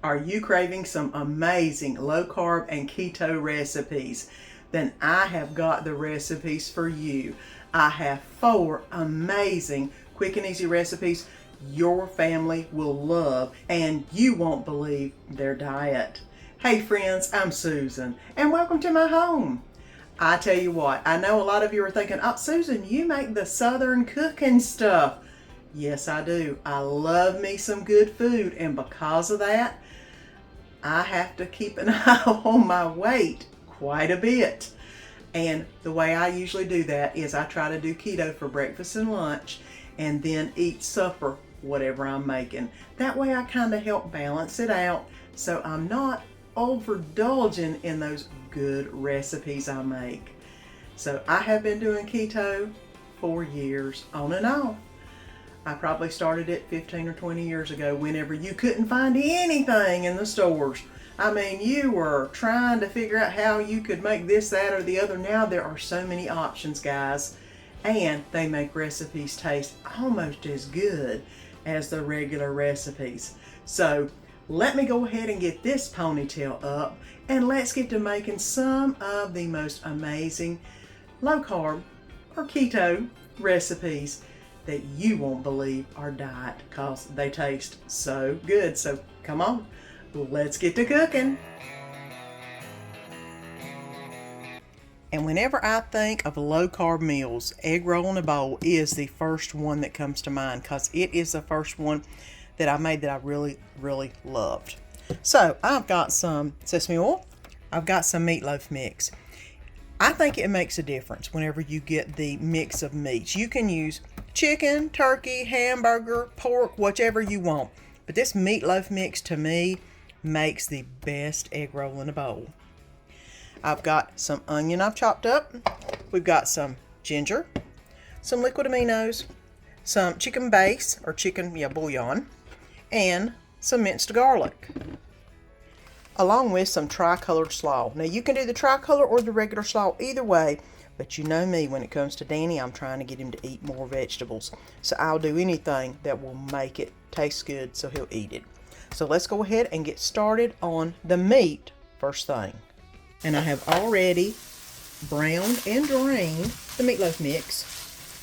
Are you craving some amazing low carb and keto recipes? Then I have got the recipes for you. I have 4 amazing quick and easy recipes your family will love, and you won't believe their diet. Hey friends, I'm Susan, and welcome to my home. I tell you what, I know a lot of you are thinking, oh Susan, you make the southern cooking stuff. Yes, I do. I love me some good food, and because of that, I have to keep an eye on my weight quite a bit. And the way I usually do that is I try to do keto for breakfast and lunch, and then eat supper, whatever I'm making. That way I kind of help balance it out, so I'm not overindulging in those good recipes I make. So I have been doing keto for years, on and off. I probably started it 15 or 20 years ago, whenever you couldn't find anything in the stores. I mean, you were trying to figure out how you could make this, that, or the other. Now there are so many options, guys, and they make recipes taste almost as good as the regular recipes. So let me go ahead and get this ponytail up, and let's get to making some of the most amazing low carb or keto recipes that you won't believe our diet, because they taste so good. So come on, let's get to cooking. And whenever I think of low carb meals, egg roll in a bowl is the first one that comes to mind, because it is the first one that I made that I really loved. So I've got some sesame oil, I've got some meatloaf mix. I think it makes a difference whenever you get the mix of meats. You can use chicken, turkey, hamburger, pork, whichever you want. But this meatloaf mix, to me, makes the best egg roll in a bowl. I've got some onion I've chopped up. We've got some ginger, some liquid aminos, some chicken base, or chicken bouillon, and some minced garlic, along with some tricolored slaw. Now you can do the tricolor or the regular slaw, either way, but you know me, when it comes to Danny, I'm trying to get him to eat more vegetables. So I'll do anything that will make it taste good so he'll eat it. So let's go ahead and get started on the meat first thing. And I have already browned and drained the meatloaf mix.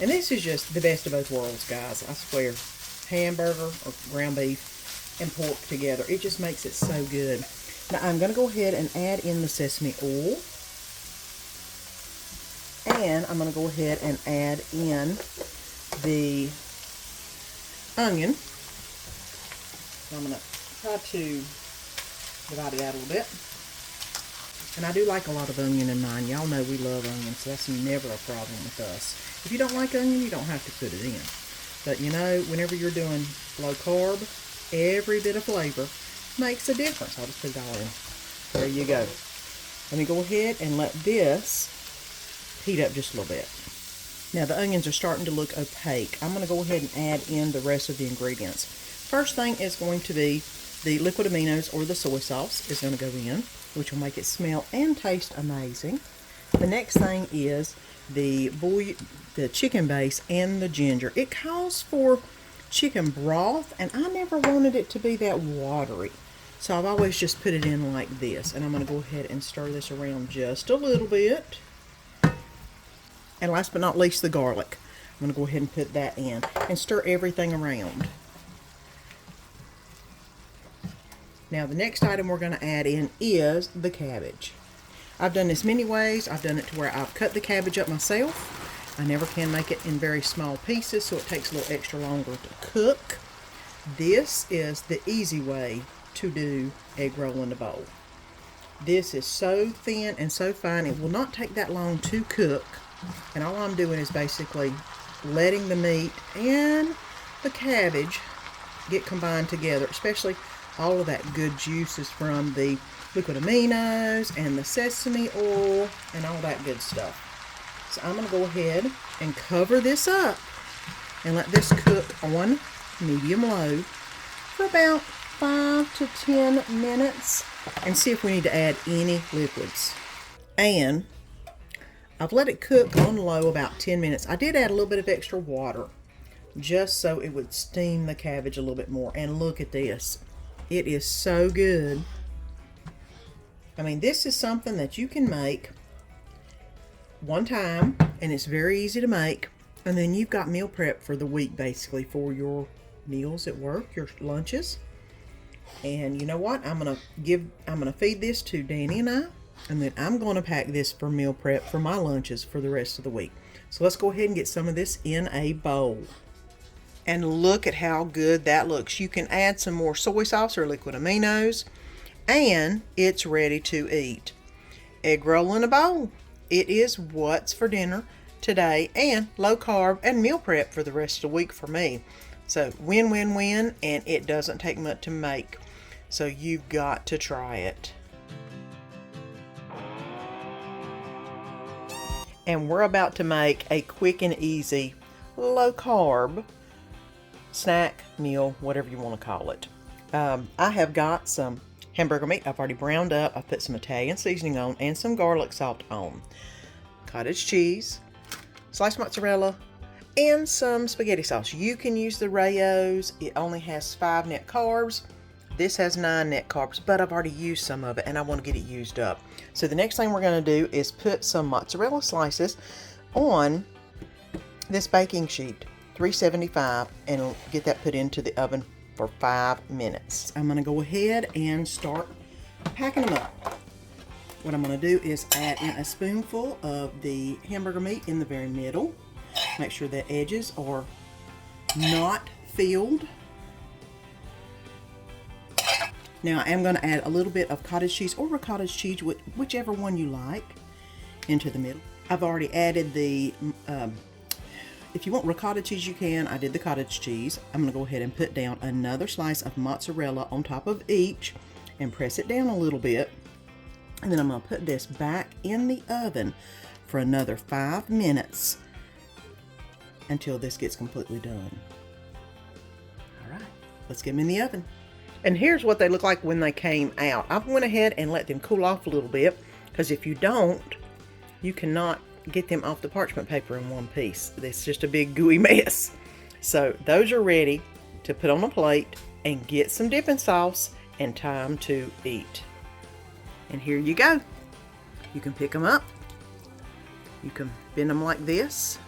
And this is just the best of both worlds, guys, I swear. Hamburger or ground beef and pork together. It just makes it so good. Now I'm going to go ahead and add in the sesame oil. And I'm going to go ahead and add in the onion. I'm going to try to divide it out a little bit. And I do like a lot of onion in mine. Y'all know we love onion, so that's never a problem with us. If you don't like onion, you don't have to put it in. But you know, whenever you're doing low carb, every bit of flavor makes a difference. I'll just put it all in. There you go. Let me go ahead and let this heat up just a little bit. Now the onions are starting to look opaque. I'm going to go ahead and add in the rest of the ingredients. First thing is going to be the liquid aminos, or the soy sauce, is going to go in, which will make it smell and taste amazing. The next thing is the chicken base and the ginger. It calls for chicken broth, and I never wanted it to be that watery. So I've always just put it in like this. And I'm going to go ahead and stir this around just a little bit. And last but not least, the garlic. I'm going to go ahead and put that in and stir everything around. Now the next item we're going to add in is the cabbage. I've done this many ways. I've done it to where I've cut the cabbage up myself. I never can make it in very small pieces, so it takes a little extra longer to cook. This is the easy way to do egg roll in a bowl. This is so thin and so fine, it will not take that long to cook. And all I'm doing is basically letting the meat and the cabbage get combined together, especially all of that good juices from the liquid aminos and the sesame oil and all that good stuff. So I'm going to go ahead and cover this up and let this cook on medium-low for about 5 to 10 minutes and see if we need to add any liquids. And I've let it cook on low about 10 minutes. I did add a little bit of extra water just so it would steam the cabbage a little bit more. And look at this. It is so good. I mean, this is something that you can make one time, and it's very easy to make. And then you've got meal prep for the week, basically, for your meals at work, your lunches. And you know what? I'm gonna feed this to Danny and I, and then I'm gonna pack this for meal prep for my lunches for the rest of the week. So let's go ahead and get some of this in a bowl. And look at how good that looks. You can add some more soy sauce or liquid aminos, and it's ready to eat. Egg roll in a bowl. It is what's for dinner today, and low carb and meal prep for the rest of the week for me. So win, win, win, and it doesn't take much to make. So you've got to try it. And we're about to make a quick and easy low carb snack, meal, whatever you want to call it. I have got some hamburger meat I've already browned up. I've put some Italian seasoning on and some garlic salt on. Cottage cheese, sliced mozzarella, and some spaghetti sauce. You can use the Rayo's. It only has 5 net carbs. This has 9 net carbs, but I've already used some of it and I want to get it used up. So the next thing we're going to do is put some mozzarella slices on this baking sheet, 375, and get that put into the oven for 5 minutes. I'm going to go ahead and start packing them up. What I'm going to do is add in a spoonful of the hamburger meat in the very middle. Make sure the edges are not filled. Now I am going to add a little bit of cottage cheese or a cottage cheese, whichever one you like, into the middle. I've already added the, if you want ricotta cheese you can. I did the cottage cheese. I'm going to go ahead and put down another slice of mozzarella on top of each and press it down a little bit. And then I'm going to put this back in the oven for another 5 minutes until this gets completely done. All right, let's get them in the oven. And here's what they look like when they came out. I went ahead and let them cool off a little bit, because if you don't, you cannot get them off the parchment paper in one piece. It's just a big gooey mess. So those are ready to put on a plate and get some dipping sauce and time to eat. And here you go. You can pick them up. You can bend them like this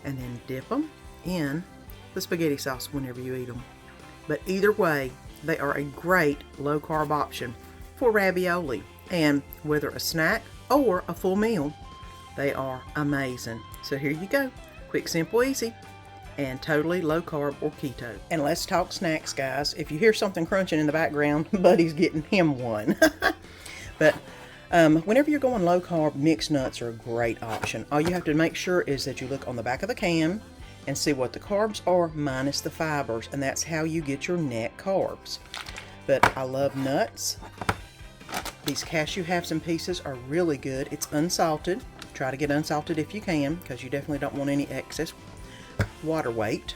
and then dip them in the spaghetti sauce whenever you eat them. But either way, they are a great low carb option for ravioli. And whether a snack or a full meal, they are amazing. So here you go. Quick, simple, easy, and totally low carb or keto. And let's talk snacks, guys. If you hear something crunching in the background, Buddy's getting him one. But whenever you're going low carb, mixed nuts are a great option. All you have to make sure is that you look on the back of the can and see what the carbs are minus the fibers, and that's how you get your net carbs. But I love nuts. These cashew halves and pieces are really good. It's unsalted. Try to get unsalted if you can, because you definitely don't want any excess water weight.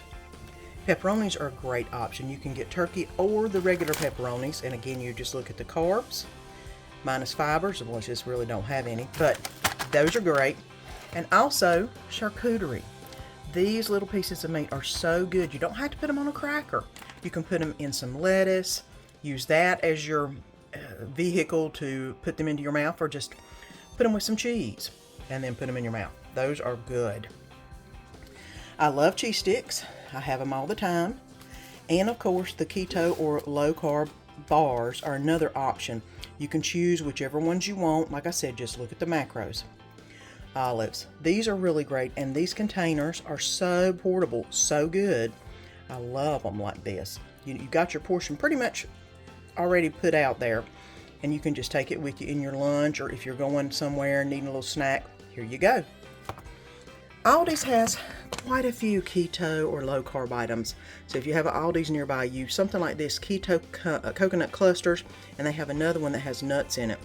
Pepperonis are a great option. You can get turkey or the regular pepperonis, and again, you just look at the carbs minus fibers, which just really don't have any, but those are great. And also charcuterie. These little pieces of meat are so good. You don't have to put them on a cracker. You can put them in some lettuce, use that as your vehicle to put them into your mouth, or just put them with some cheese and then put them in your mouth. Those are good. I love cheese sticks. I have them all the time. And of course, the keto or low carb bars are another option. You can choose whichever ones you want. Like I said, just look at the macros. Olives. These are really great, and these containers are so portable, so good. I love them like this. You got your portion pretty much already put out there, and you can just take it with you in your lunch, or if you're going somewhere and needing a little snack, here you go. Aldi's has quite a few keto or low carb items. So if you have an Aldi's nearby you, something like this, keto coconut clusters, and they have another one that has nuts in it.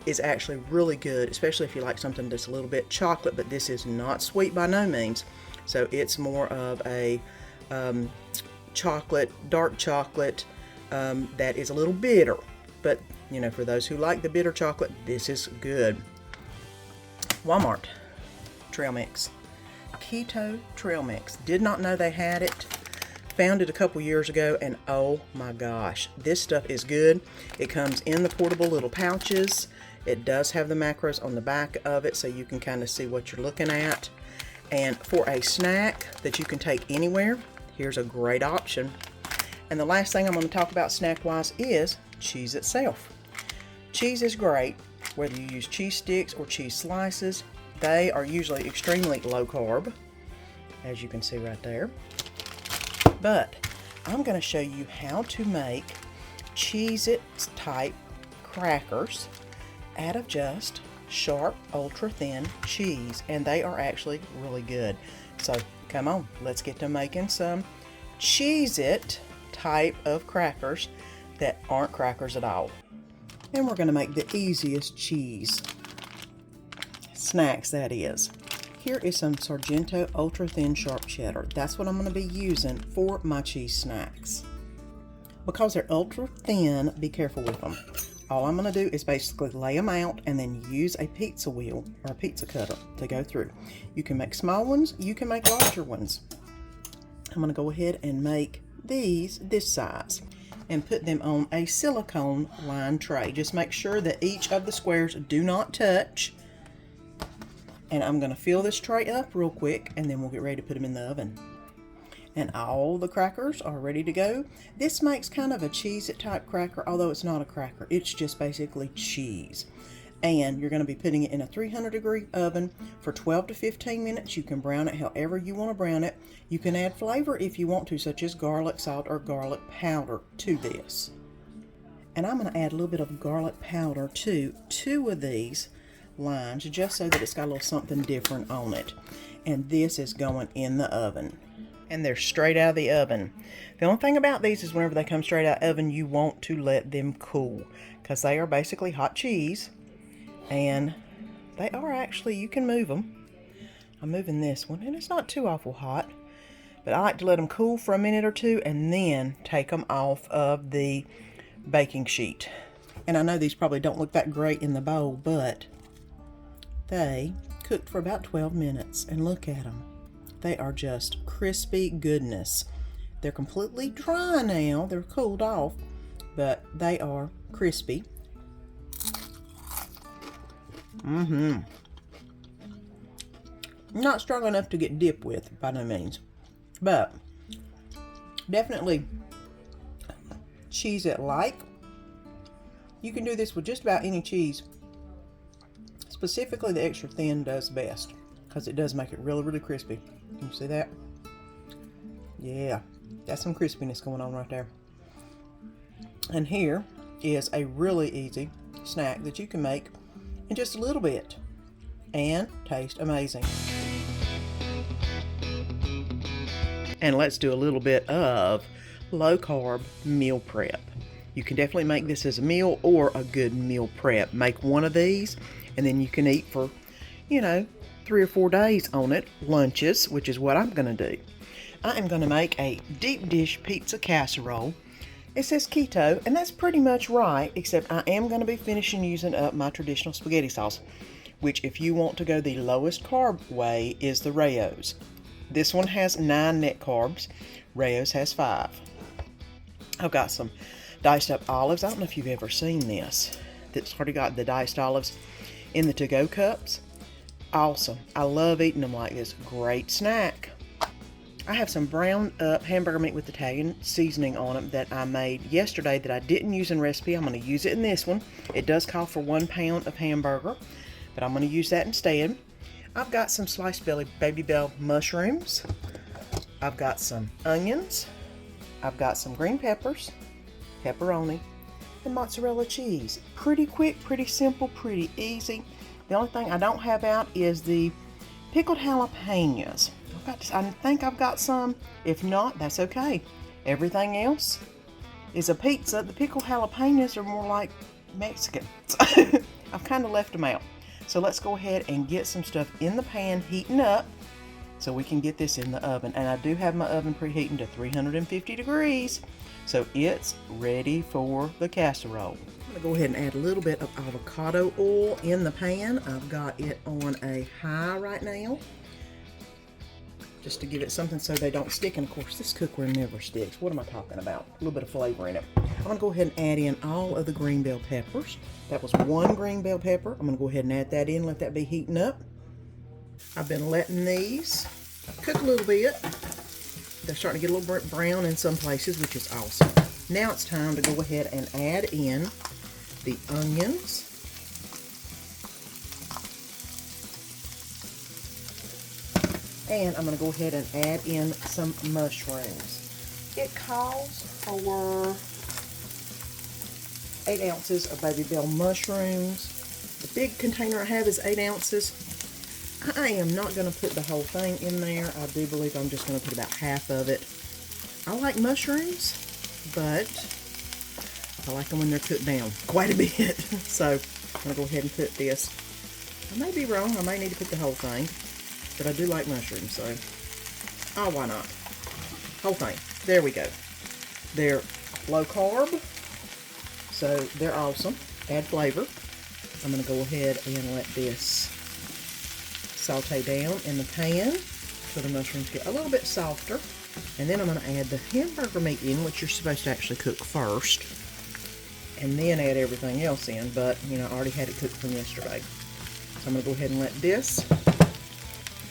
Is actually really good, especially if you like something that's a little bit chocolate, but this is not sweet by no means. So it's more of a chocolate, dark chocolate that is a little bitter. But, you know, for those who like the bitter chocolate, this is good. Walmart trail mix. Keto trail mix. Did not know they had it. Found it a couple years ago, and oh my gosh, this stuff is good. It comes in the portable little pouches. It does have the macros on the back of it, so you can kind of see what you're looking at. And for a snack that you can take anywhere, here's a great option. And the last thing I'm going to talk about snack-wise is cheese itself. Cheese is great, whether you use cheese sticks or cheese slices. They are usually extremely low carb, as you can see right there. But I'm going to show you how to make Cheez-It type crackers out of just sharp, ultra thin cheese, and they are actually really good. So come on, let's get to making some Cheez-It type of crackers that aren't crackers at all. And we're going to make the easiest cheese snacks, that is. Here is some Sargento ultra thin sharp cheddar. That's what I'm going to be using for my cheese snacks. Because they're ultra thin, be careful with them. All I'm going to do is basically lay them out and then use a pizza wheel or a pizza cutter to go through. You can make small ones, you can make larger ones. I'm going to go ahead and make these this size and put them on a silicone lined tray. Just make sure that each of the squares do not touch. And I'm going to fill this tray up real quick, and then we'll get ready to put them in the oven. And all the crackers are ready to go. This makes kind of a Cheez-It type cracker, although it's not a cracker. It's just basically cheese. And you're going to be putting it in a 300-degree oven for 12 to 15 minutes. You can brown it however you want to brown it. You can add flavor if you want to, such as garlic salt or garlic powder to this. And I'm going to add a little bit of garlic powder to 2 of these lines, just so that it's got a little something different on it. And this is going in the oven. And they're straight out of the oven. The only thing about these is whenever they come straight out of the oven, you want to let them cool, because they are basically hot cheese, and they are actually, you can move them. I'm moving this one, and it's not too awful hot, but I like to let them cool for a minute or two and then take them off of the baking sheet. And I know these probably don't look that great in the bowl, but they cooked for about 12 minutes, and look at them. They are just crispy goodness. They're completely dry now. They're cooled off, but they are crispy. Not strong enough to get dipped with by no means, but definitely Cheez-It like. You can do this with just about any cheese. Specifically, the extra thin does best, because it does make it really, really crispy. Can you see that? Yeah, that's some crispiness going on right there. And here is a really easy snack that you can make in just a little bit and taste amazing. And let's do a little bit of low carb meal prep. You can definitely make this as a meal or a good meal prep. Make one of these, and then you can eat for, 3 or 4 days on it, lunches, which is what I'm going to do. I am going to make a deep dish pizza casserole. It says keto, and that's pretty much right, except I am going to be finishing using up my traditional spaghetti sauce, which, if you want to go the lowest carb way, is the Rao's. This one has 9 net carbs. Rao's has 5. I've got some diced up olives. I don't know if you've ever seen this. That's already got the diced olives in the to-go cups. Awesome. I love eating them like this. Great snack. I have some browned up hamburger meat with Italian seasoning on them that I made yesterday that I didn't use in recipe. I'm going to use it in this one. It does call for 1 pound of hamburger, but I'm going to use that instead. I've got some sliced baby bell mushrooms. I've got some onions. I've got some green peppers, pepperoni, and mozzarella cheese. Pretty quick, pretty simple, pretty easy. The only thing I don't have out is the pickled jalapenos. I think I've got some. If not, that's okay. Everything else is a pizza. The pickled jalapenos are more like Mexican. I've kind of left them out. So let's go ahead and get some stuff in the pan heating up so we can get this in the oven. And I do have my oven preheating to 350 degrees. So it's ready for the casserole. I'm going to go ahead and add a little bit of avocado oil in the pan. I've got it on a high right now. just to give it something so they don't stick. And of course, this cookware never sticks. What am I talking about? A little bit of flavor in it. I'm gonna go ahead and add in all of the green bell peppers. That was 1 green bell pepper. I'm gonna go ahead and add that in, let that be heating up. I've been letting these cook a little bit. They're starting to get a little bit brown in some places, which is awesome. Now it's time to go ahead and add in the onions. And I'm going to go ahead and add in some mushrooms. It calls for 8 ounces of baby bell mushrooms. The big container I have is 8 ounces. I am not going to put the whole thing in there. I do believe I'm just going to put about half of it. I like mushrooms, but I like them when they're cooked down quite a bit. So I'm going to go ahead and put this. I may be wrong. I may need to put the whole thing, but I do like mushrooms, so why not? Whole thing. There we go. They're low carb, so they're awesome. Add flavor. I'm going to go ahead and let this saute down in the pan so the mushrooms get a little bit softer. And then I'm going to add the hamburger meat in, which you're supposed to actually cook first, and then add everything else in, but you know, I already had it cooked from yesterday. So I'm going to go ahead and let this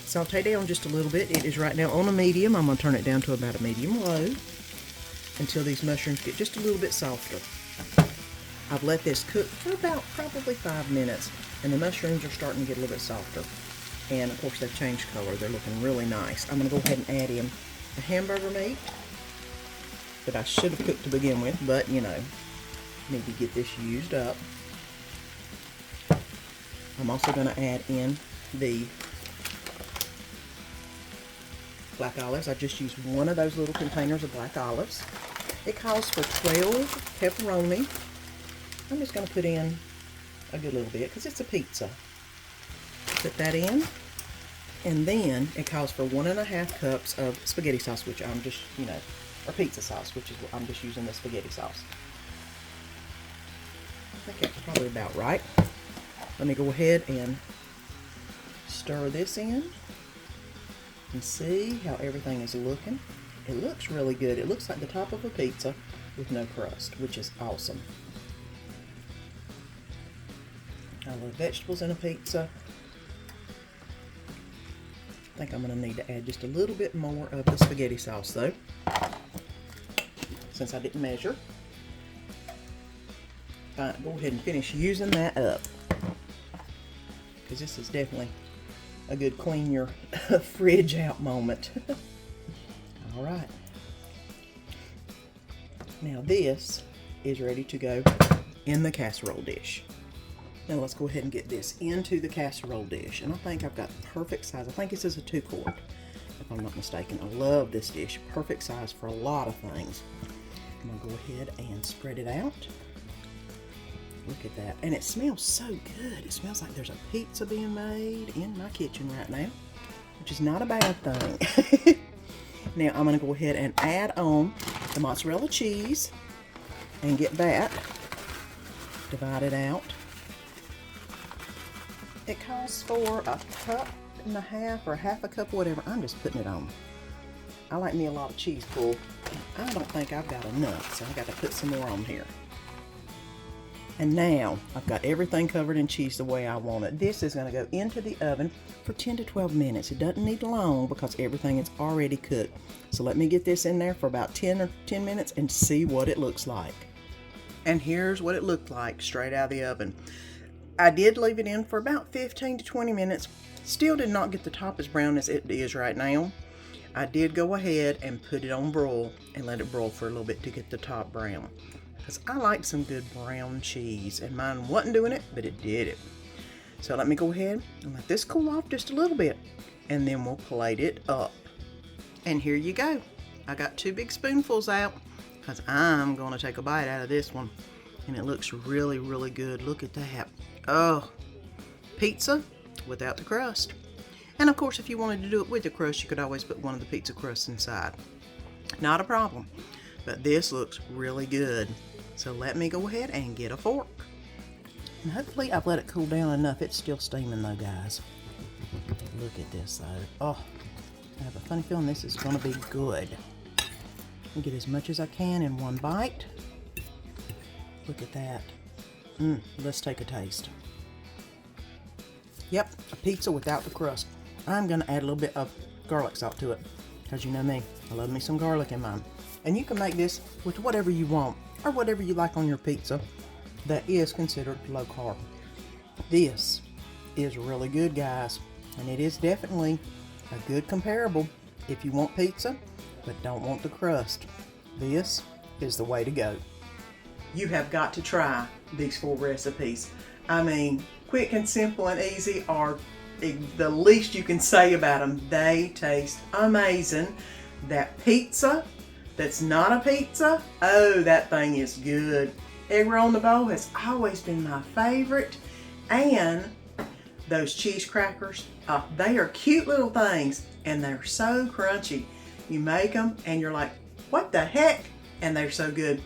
saute down just a little bit. It is right now on a medium. I'm going to turn it down to about a medium low until these mushrooms get just a little bit softer. I've let this cook for about probably 5 minutes, and the mushrooms are starting to get a little bit softer. And of course they've changed color. They're looking really nice. I'm going to go ahead and add in the hamburger meat that I should have cooked to begin with, but you know, need to get this used up. I'm also going to add in the black olives. I just used one of those little containers of black olives. It calls for 12 pepperoni. I'm just going to put in a good little bit because it's a pizza. Put that in. And then it calls for 1.5 cups of spaghetti sauce, which I'm just, you know, or pizza sauce, which is what I'm just using the spaghetti sauce. I think that's probably about right. Let me go ahead and stir this in and see how everything is looking. It looks really good. It looks like the top of a pizza with no crust, which is awesome. I love vegetables in a pizza. I think I'm going to need to add just a little bit more of the spaghetti sauce though, since I didn't measure. Go ahead and finish using that up, because this is definitely a good clean your fridge out moment. All right. Now this is ready to go in the casserole dish. Now let's go ahead and get this into the casserole dish. And I think I've got the perfect size. I think this is a 2-quart, if I'm not mistaken. I love this dish. Perfect size for a lot of things. I'm going to go ahead and spread it out. Look at that. And it smells so good. It smells like there's a pizza being made in my kitchen right now, which is not a bad thing. Now I'm going to go ahead and add on the mozzarella cheese and get that divided out. It calls for 1.5 cups or 1/2 cup, whatever. I'm just putting it on. I like me a lot of cheese pull. I don't think I've got enough, so I got to put some more on here. And now I've got everything covered in cheese the way I want it. This is going to go into the oven for 10 to 12 minutes. It doesn't need long because everything is already cooked. So let me get this in there for about 10 minutes and see what it looks like. And here's what it looked like straight out of the oven. I did leave it in for about 15 to 20 minutes. Still did not get the top as brown as it is right now. I did go ahead and put it on broil and let it broil for a little bit to get the top brown, because I like some good brown cheese, and mine wasn't doing it, but it did it. So let me go ahead and let this cool off just a little bit, and then we'll plate it up. And here you go. I got 2 big spoonfuls out because I'm going to take a bite out of this one, and it looks really, really good. Look at that. Oh, pizza without the crust. And of course, if you wanted to do it with the crust, you could always put one of the pizza crusts inside. Not a problem. But this looks really good. So let me go ahead and get a fork. And hopefully I've let it cool down enough. It's still steaming though, guys. Look at this though. Oh, I have a funny feeling this is going to be good. I'll get as much as I can in one bite. Look at that. Let's take a taste. Yep, a pizza without the crust. I'm going to add a little bit of garlic salt to it, because you know me, I love me some garlic in mine. And you can make this with whatever you want, or whatever you like on your pizza that is considered low carb. This is really good, guys, and it is definitely a good comparable if you want pizza but don't want the crust. This is the way to go. You have got to try these 4 recipes. I mean, quick and simple and easy are the least you can say about them. They taste amazing. That pizza that's not a pizza, oh, that thing is good. Eggroll in the bowl has always been my favorite. And those cheese crackers, they are cute little things and they're so crunchy. You make them and you're like, what the heck? And they're so good.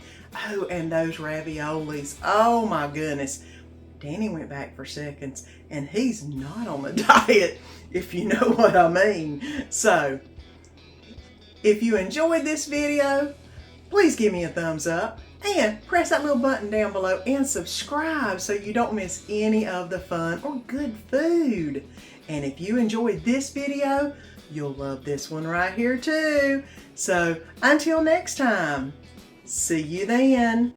Oh, and those raviolis, oh my goodness. Danny went back for seconds and he's not on the diet, if you know what I mean. So, if you enjoyed this video, please give me a thumbs up and press that little button down below and subscribe so you don't miss any of the fun or good food. And if you enjoyed this video, you'll love this one right here too. So until next time, see you then.